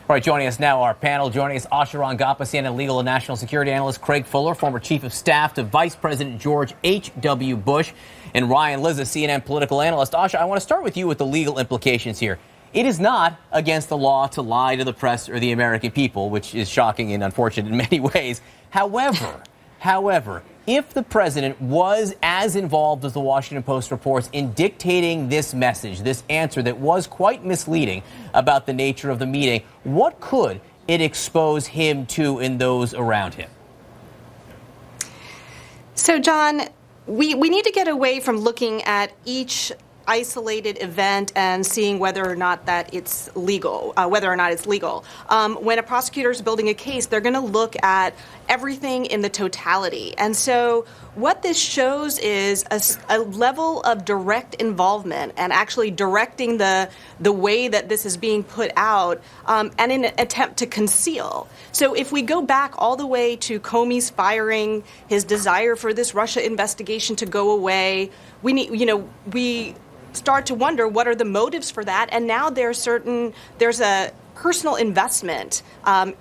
All right, joining us now, our panel. Joining us, Asha Rangappa, CNN legal and national security analyst, Craig Fuller, former chief of staff to Vice President George H.W. Bush, and Ryan Lizza, CNN political analyst. Asha, I want to start with you with the legal implications here. It is not against the law to lie to the press or the American people, which is shocking and unfortunate in many ways. However, if the president was as involved as the Washington Post reports in dictating this message, this answer that was quite misleading about the nature of the meeting, what could it expose him to and those around him? So, John, we need to get away from looking at each isolated event and seeing whether or not that it's legal, when a prosecutor is building a case, they're going to look at everything in the totality. And so what this shows is a level of direct involvement and actually directing the way that this is being put out and in an attempt to conceal. So if we go back all the way to Comey's firing, his desire for this Russia investigation to go away, we start to wonder what are the motives for that. And now there's a personal investment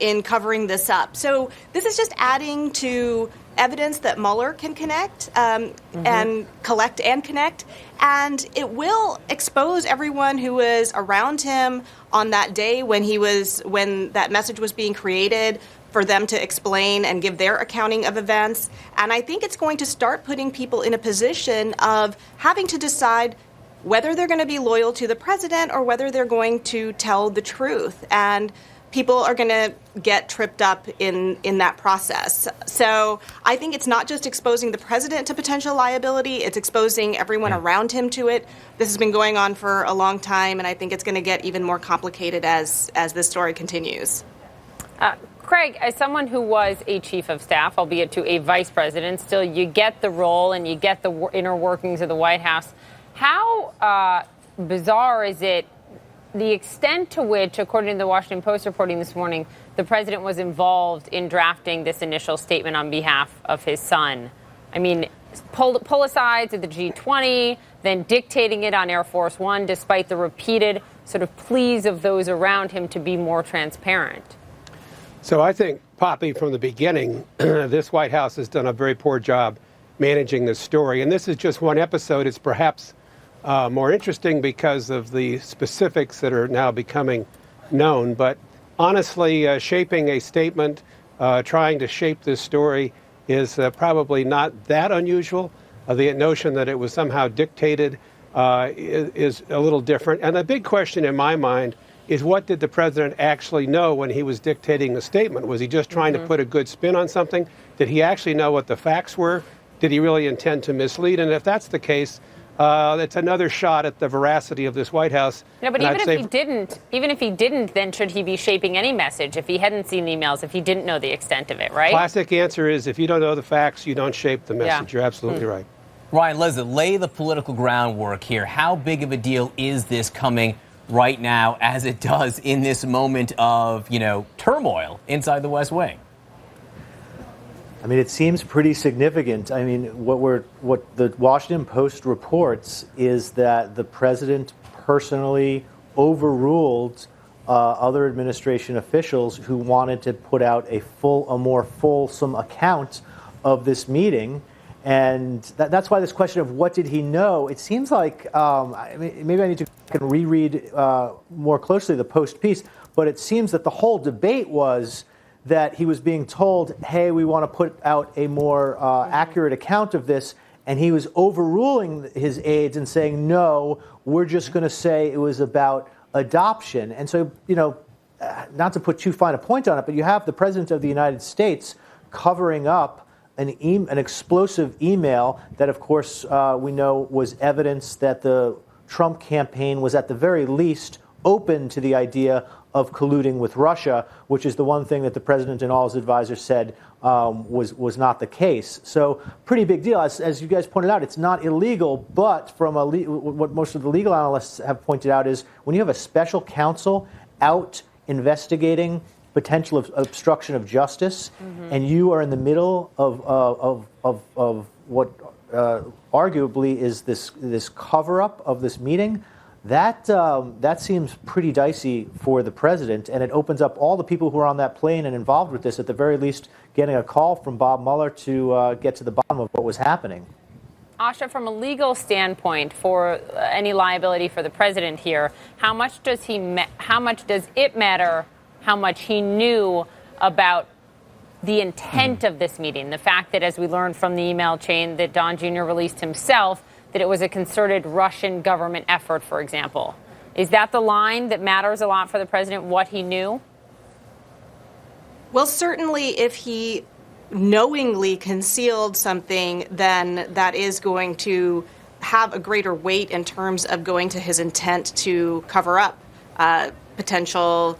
in covering this up. So this is just adding to evidence that Mueller can connect and collect and connect. And it will expose everyone who was around him on that day when that message was being created, for them to explain and give their accounting of events. And I think it's going to start putting people in a position of having to decide whether they're going to be loyal to the president or whether they're going to tell the truth. And people are going to get tripped up in that process. So I think it's not just exposing the president to potential liability, it's exposing everyone around him to it. This has been going on for a long time, and I think it's going to get even more complicated as this story continues. Craig, as someone who was a chief of staff, albeit to a vice president, still you get the role and you get the inner workings of the White House. How bizarre is it, the extent to which, according to the Washington Post reporting this morning, the president was involved in drafting this initial statement on behalf of his son? I mean, pull asides at the G20, then dictating it on Air Force One, despite the repeated sort of pleas of those around him to be more transparent. So I think, Poppy, from the beginning, this White House has done a very poor job managing this story. And this is just one episode. It's perhaps more interesting because of the specifics that are now becoming known. But honestly, shaping a statement, trying to shape this story is probably not that unusual. The notion that it was somehow dictated is a little different. And the big question in my mind is, what did the president actually know when he was dictating the statement? Was he just trying to put a good spin on something? Did he actually know what the facts were? Did he really intend to mislead? And if that's the case, it's another shot at the veracity of this White House. No, but even if he didn't, then should he be shaping any message if he hadn't seen emails, if he didn't know the extent of it, right? Classic answer is, if you don't know the facts, you don't shape the message. Yeah. You're absolutely right. Ryan Lizza, lay the political groundwork here. How big of a deal is this coming right now, as it does in this moment of, turmoil inside the West Wing? I mean, it seems pretty significant. I mean, what the Washington Post reports is that the president personally overruled other administration officials who wanted to put out a more fulsome account of this meeting. And that's why this question of what did he know, it seems like, maybe I need to reread more closely the Post piece, but it seems that the whole debate was that he was being told, hey, we want to put out a more accurate account of this, and he was overruling his aides and saying, no, we're just going to say it was about adoption. And so, not to put too fine a point on it, but you have the President of the United States covering up an explosive email that, of course, we know was evidence that the Trump campaign was at the very least open to the idea of colluding with Russia, which is the one thing that the president and all his advisors said was not the case. So pretty big deal. As you guys pointed out, it's not illegal, but from what most of the legal analysts have pointed out is when you have a special counsel out investigating potential of obstruction of justice, and you are in the middle of what arguably is this cover-up of this meeting, that seems pretty dicey for the president, and it opens up all the people who are on that plane and involved with this, at the very least, getting a call from Bob Mueller to get to the bottom of what was happening. Asha, from a legal standpoint, for any liability for the president here, how much does it matter how much he knew about the intent of this meeting? The fact that, as we learned from the email chain that Don Jr. released himself, that it was a concerted Russian government effort, for example. Is that the line that matters a lot for the president, what he knew? Well, certainly if he knowingly concealed something, then that is going to have a greater weight in terms of going to his intent to cover up potential,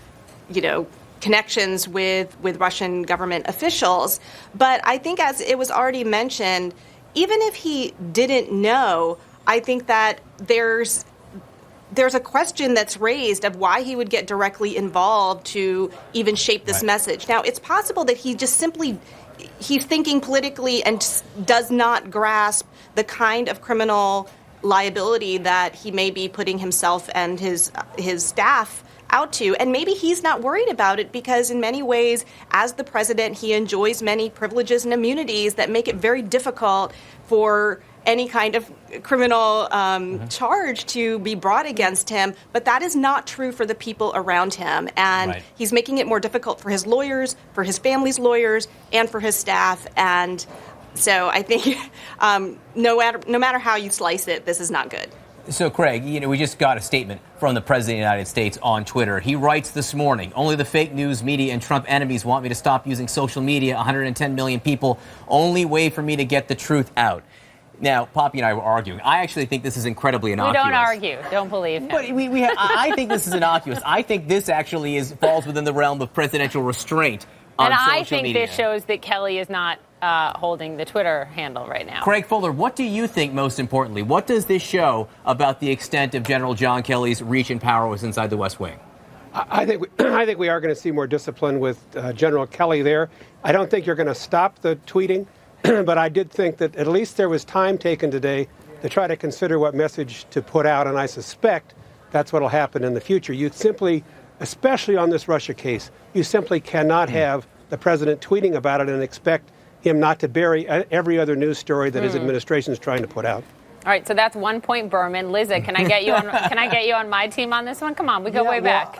connections with Russian government officials. But I think, as it was already mentioned, even if he didn't know, I think that there's a question that's raised of why he would get directly involved to even shape this message. Now, it's possible that he just simply he's thinking politically and does not grasp the kind of criminal liability that he may be putting himself and his staff out to. And maybe he's not worried about it because in many ways, as the president, he enjoys many privileges and immunities that make it very difficult for any kind of criminal charge to be brought against him. But that is not true for the people around him. And he's making it more difficult for his lawyers, for his family's lawyers, and for his staff. And so I think no matter how you slice it, this is not good. So, Craig, we just got a statement from the President of the United States on Twitter. He writes this morning, "Only the fake news media and Trump enemies want me to stop using social media. 110 million people. Only way for me to get the truth out." Now, Poppy and I were arguing. I actually think this is incredibly innocuous. We don't argue. Don't believe him. But I think this is innocuous. I think this actually falls within the realm of presidential restraint on social media. And I think this shows that Kelly is not holding the Twitter handle right now. Craig Fuller, what do you think, most importantly? What does this show about the extent of General John Kelly's reach and power was inside the West Wing? I think we are going to see more discipline with General Kelly there. I don't think you're going to stop the tweeting, but I did think that at least there was time taken today to try to consider what message to put out, and I suspect that's what will happen in the future. You simply, especially on this Russia case, you simply cannot have the president tweeting about it and expect him not to bury every other news story that his administration is trying to put out. All right, so that's 1 point Berman. Liza, can I get you on? Can I get you on my team on this one? Come on, we go way back.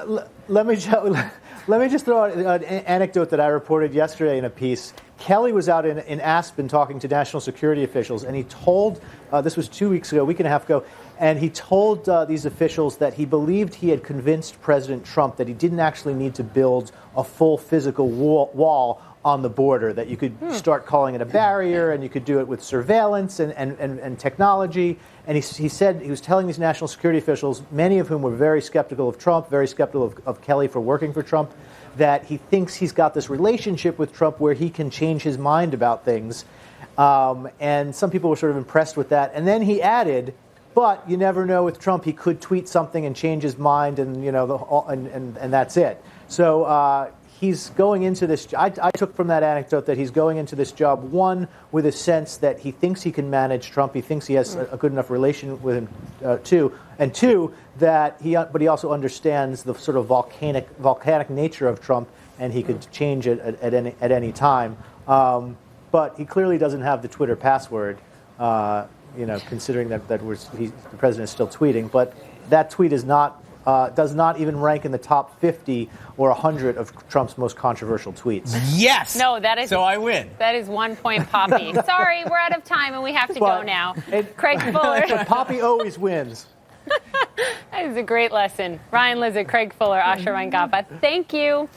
Let me just throw out an anecdote that I reported yesterday in a piece. Kelly was out in Aspen talking to national security officials, and he told, this was 2 weeks ago, a week and a half ago, and he told these officials that he believed he had convinced President Trump that he didn't actually need to build a full physical wall on the border, that you could start calling it a barrier, and you could do it with surveillance and technology. And he said, he was telling these national security officials, many of whom were very skeptical of Trump, very skeptical of Kelly for working for Trump, that he thinks he's got this relationship with Trump where he can change his mind about things. And some people were sort of impressed with that. And then he added, but you never know with Trump, he could tweet something and change his mind, and and that's it. So he's going into this. I took from that anecdote that he's going into this job, one, with a sense that he thinks he can manage Trump. He thinks he has a good enough relation with him, and two, that but he also understands the sort of volcanic nature of Trump, and he could change it at any time. But he clearly doesn't have the Twitter password, considering that the president is still tweeting. But that tweet is not. Does not even rank in the top 50 or 100 of Trump's most controversial tweets. Yes! No, that is. So I win. That is 1 point, Poppy. Sorry, we're out of time and we have to go now. Craig Fuller. Poppy always wins. That is a great lesson. Ryan Lizzett, Craig Fuller, Asha Rangappa. Thank you.